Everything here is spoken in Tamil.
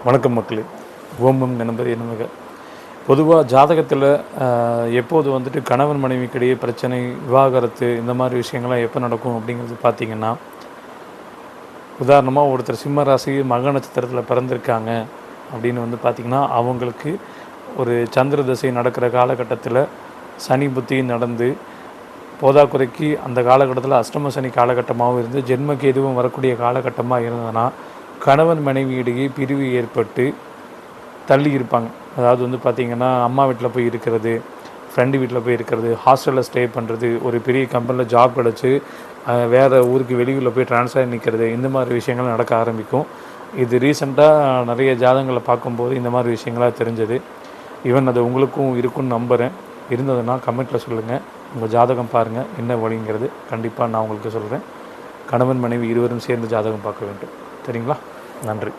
வணக்கம் மக்களே. ஓம் கணபதி நமக. பொதுவாக ஜாதகத்தில் எப்போது வந்துட்டு கணவன் மனைவிக்கிடையே பிரச்சனை, விவாகரத்து இந்த மாதிரி விஷயங்கள்லாம் எப்போ நடக்கும் அப்படிங்கிறது பார்த்திங்கன்னா, உதாரணமாக ஒருத்தர் சிம்ம ராசி மக நட்சத்திரத்தில் பிறந்திருக்காங்க அப்படின்னு வந்து பார்த்திங்கன்னா, அவங்களுக்கு ஒரு சந்திர தசை நடக்கிற காலகட்டத்தில் சனி புத்தி நடந்து போதாக்குறைக்கு அந்த காலகட்டத்தில் அஷ்டம சனி காலகட்டமாகவும் இருந்து ஜென்மக்கு எதுவும் வரக்கூடிய காலகட்டமாக இருந்ததுன்னா கணவன் மனைவியிடையே பிரிவு ஏற்பட்டு தள்ளி இருப்பாங்க. அதாவது வந்து பார்த்திங்கன்னா, அம்மா வீட்டில் போய் இருக்கிறது, ஃப்ரெண்டு வீட்டில் போய் இருக்கிறது, ஹாஸ்டலில் ஸ்டே பண்ணுறது, ஒரு பெரிய கம்பெனியில் ஜாப் கிடச்சி வேறு ஊருக்கு வெளியூரில் போய் ட்ரான்ஸ்ஃபர் நிற்கிறது, இந்த மாதிரி விஷயங்கள் நடக்க ஆரம்பிக்கும். இது ரீசெண்டாக நிறைய ஜாதகங்களை பார்க்கும்போது இந்த மாதிரி விஷயங்களாக தெரிஞ்சது. ஈவன் அது உங்களுக்கும் இருக்குன்னு நம்புகிறேன். இருந்ததுன்னா கமெண்ட்டில் சொல்லுங்கள். உங்கள் ஜாதகம் பாருங்கள், என்ன வழிங்கிறது கண்டிப்பாக நான் உங்களுக்கு சொல்கிறேன். கணவன் மனைவி இருவரும் சேர்ந்து ஜாதகம் பார்க்க வேண்டும். சரிங்களா? நன்றி.